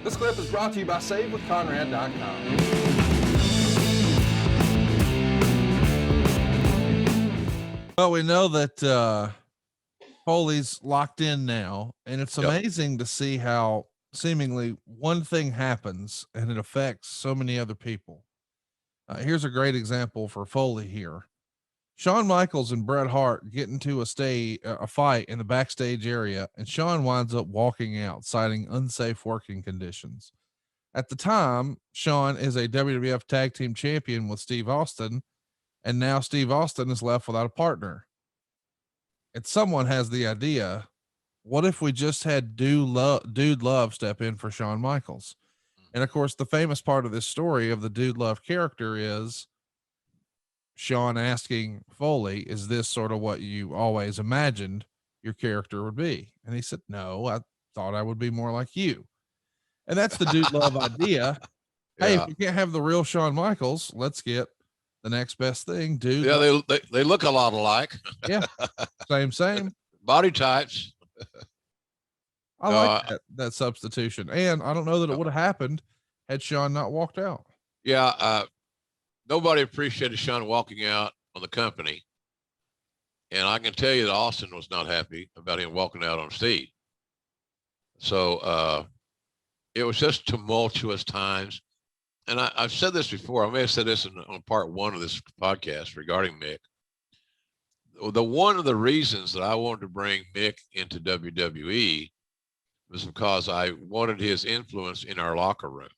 This clip is brought to you by SaveWithConrad.com. Well, we know that Foley's locked in now, and it's amazing to see how seemingly one thing happens and it affects so many other people. Here's a great example for Foley here. Shawn Michaels and Bret Hart get into a fight in the backstage area, and Shawn winds up walking out, citing unsafe working conditions. At the time, Shawn is a WWF Tag Team Champion with Steve Austin, and now Steve Austin is left without a partner. And someone has the idea, what if we just had Dude Love step in for Shawn Michaels? And of course, the famous part of this story of the Dude Love character is Shawn asking Foley, is this sort of what you always imagined your character would be? And he said, no, I thought I would be more like you. And that's the Dude Love idea. Hey, if we can't have the real Shawn Michaels, let's get the next best thing, dude. Yeah, they look a lot alike. Yeah, same body types. I like that substitution, and I don't know that it would have happened had Shawn not walked out. Yeah, nobody appreciated Shawn walking out on the company, and I can tell you that Austin was not happy about him walking out on Steve. So it was just tumultuous times. And I've said this before. I may have said this on part one of this podcast regarding Mick. One of the reasons that I wanted to bring Mick into WWE was because I wanted his influence in our locker room.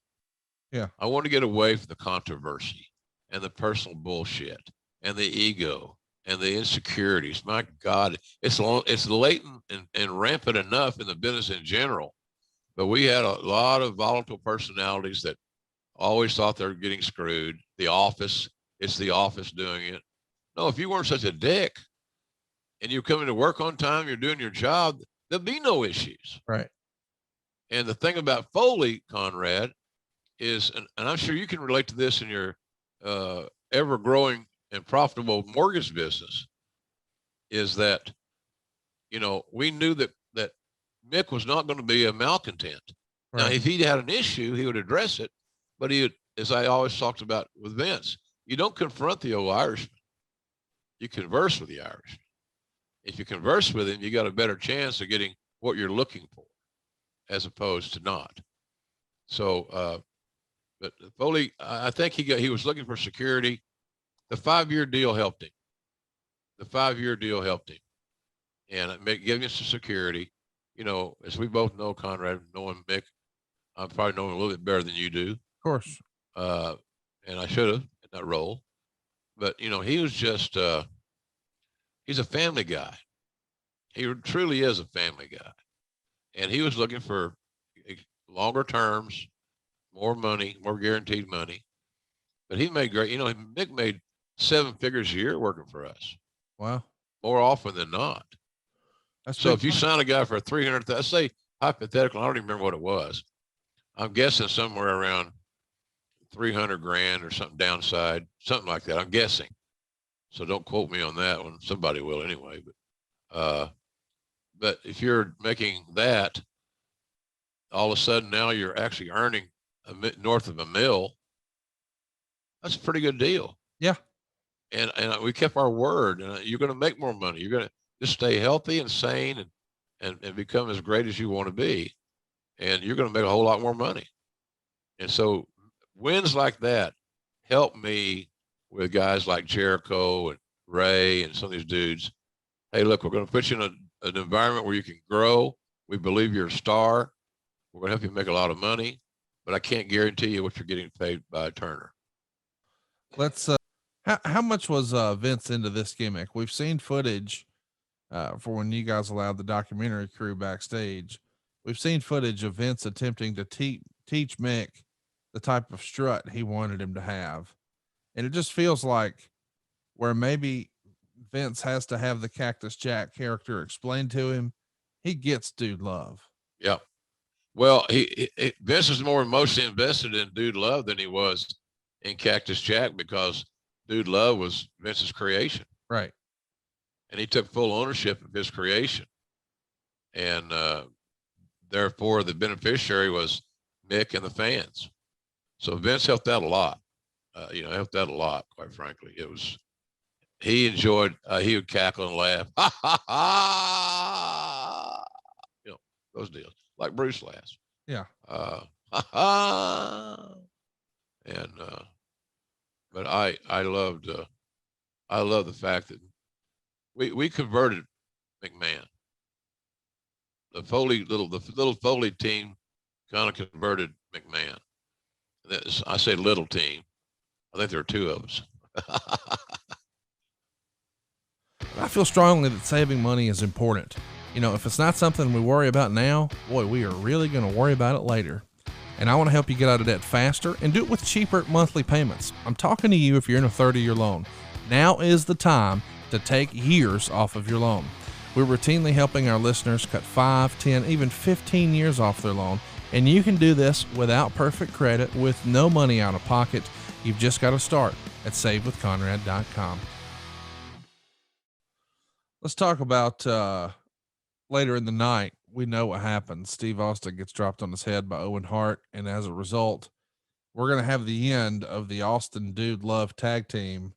Yeah. I wanted to get away from the controversy and the personal bullshit and the ego and the insecurities. My God, it's latent and rampant enough in the business in general. But we had a lot of volatile personalities that always thought they were getting screwed. The office, it's the office doing it. No, if you weren't such a dick and you're coming to work on time, you're doing your job, there'll be no issues. Right. And the thing about Foley, Conrad, is, and I'm sure you can relate to this in your ever growing and profitable mortgage business, is that, you know, we knew that Mick was not going to be a malcontent. Right. Now, if he had an issue, he would address it. But he would, as I always talked about with Vince, you don't confront the old Irishman. You converse with the Irishman. If you converse with him, you got a better chance of getting what you're looking for, as opposed to not. So, but Foley, I think he was looking for security. The 5-year deal helped him. And it gave him some security. You know, as we both know, Conrad, knowing Mick, I probably know him a little bit better than you do. Of course. And I should have in that role. But, you know, he was just, he's a family guy. He truly is a family guy. And he was looking for longer terms, more money, more guaranteed money. But he made great, you know, Mick made 7 figures a year working for us. Wow. More often than not. So if you sign a guy for $300,000, let's say hypothetical, I don't even remember what it was. I'm guessing somewhere around $300,000 or something downside, something like that. I'm guessing. So don't quote me on that one. Somebody will anyway. But if you're making that, all of a sudden now you're actually earning north of $1 million. That's a pretty good deal. Yeah. And we kept our word. And you're going to make more money. You're going to just stay healthy and sane and become as great as you want to be. And you're going to make a whole lot more money. And so wins like that help me with guys like Jericho and Ray and some of these dudes. Hey, look, we're going to put you in an environment where you can grow. We believe you're a star. We're going to help you make a lot of money, but I can't guarantee you what you're getting paid by Turner. Let's, how much was Vince into this gimmick? We've seen footage for when you guys allowed the documentary crew backstage. We've seen footage of Vince attempting to teach Mick the type of strut he wanted him to have. And it just feels like where maybe Vince has to have the Cactus Jack character explained to him, he gets Dude Love. Yeah. Well, Vince is more emotionally invested in Dude Love than he was in Cactus Jack because Dude Love was Vince's creation. Right. And he took full ownership of his creation. And therefore, the beneficiary was Mick and the fans. So Vince helped out a lot. Helped out a lot, quite frankly. He enjoyed, he would cackle and laugh. Ha, ha, ha. Those deals, like Bruce laughs. Yeah. Ha, ha. And, but I love the fact that we converted McMahon. The little Foley team kind of converted McMahon. I say little team. I think there are two of us. I feel strongly that saving money is important. If it's not something we worry about now, boy, we are really going to worry about it later. And I want to help you get out of debt faster and do it with cheaper monthly payments. I'm talking to you if you're in a 30-year loan. Now is the time to take years off of your loan. We're routinely helping our listeners cut 5, 10, even 15 years off their loan. And you can do this without perfect credit, with no money out of pocket. You've just got to start at savewithconrad.com. Let's talk about later in the night. We know what happens. Steve Austin gets dropped on his head by Owen Hart. And as a result, we're going to have the end of the Austin Dude Love tag team.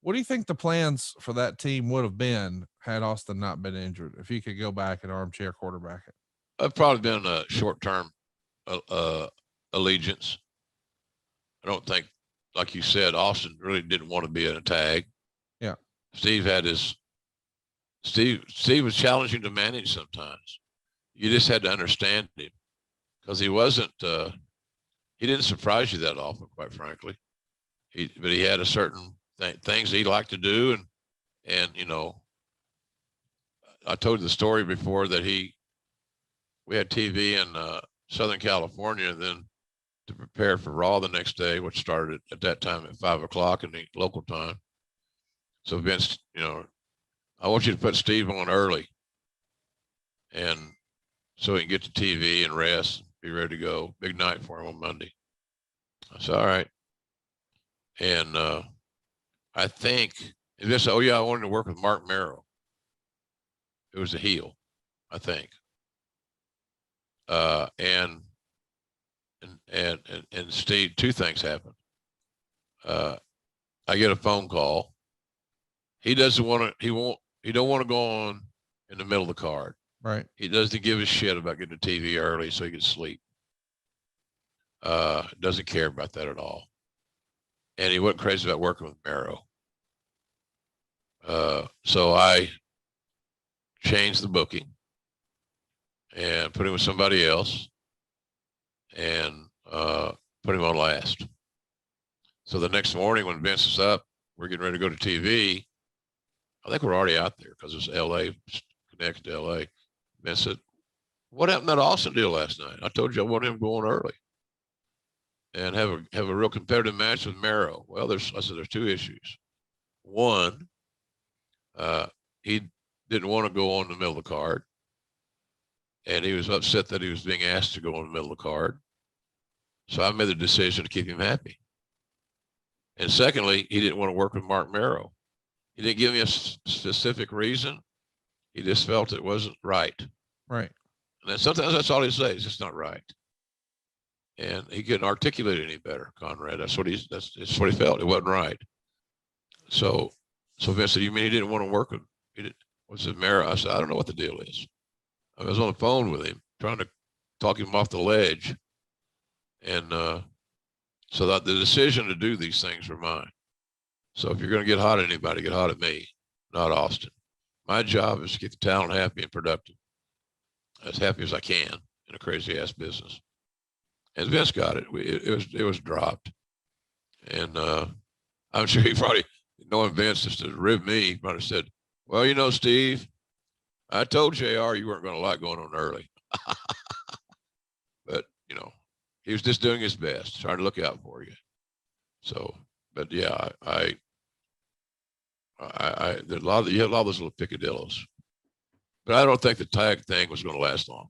What do you think the plans for that team would have been had Austin not been injured? If you could go back and armchair quarterback it. I've probably been a short-term allegiance. I don't think, like you said, Austin really didn't want to be in a tag. Yeah. Steve was challenging to manage sometimes. You just had to understand him, because he didn't surprise you that often, quite frankly. But he had a certain things he liked to do. And, I told you the story before that we had TV in Southern California, and then to prepare for Raw the next day, which started at that time at 5:00 in the local time. So Vince, I want you to put Steve on early, and so he can get to TV and rest, be ready to go. Big night for him on Monday. I said, all right. And I think Vince said, oh yeah, I wanted to work with Mark Merrow. It was a heel, I think. And Steve, two things happened. I get a phone call. He doesn't want to, he don't want to go on in the middle of the card. Right. He doesn't give a shit about getting to TV early so he can sleep. Doesn't care about that at all. And he wasn't crazy about working with Merrow. So I changed the booking and put him with somebody else, and put him on last. So the next morning when Vince is up, we're getting ready to go to TV. I think we're already out there because it's LA, connected to LA. Vince said, what happened to that Austin deal last night? I told you I want him going early and have a real competitive match with Merrow. Well, I said there's two issues. One, he didn't want to go on the middle of the card, and he was upset that he was being asked to go on the middle of the card. So I made the decision to keep him happy. And secondly, he didn't want to work with Mark Merrow. He didn't give me a specific reason. He just felt it wasn't right. Right. And then sometimes that's all he says. It's just not right. And he couldn't articulate it any better, Conrad. That's what he felt. It wasn't right. So Vince said, you mean he didn't want to work with, what's it, Merrow? I said, I don't know what the deal is. I was on the phone with him, trying to talk him off the ledge. And so that the decision to do these things were mine. So if you're going to get hot at anybody, get hot at me, not Austin. My job is to keep the talent happy and productive, as happy as I can in a crazy ass business. And Vince got it. It was dropped. And I'm sure he probably, knowing Vince, just to rib me, he probably said, well, Steve, I told JR you weren't going to like going on early. But, he was just doing his best, trying to look out for you. So, but yeah, there's you had a lot of those little picadillos. But I don't think the tag thing was going to last long.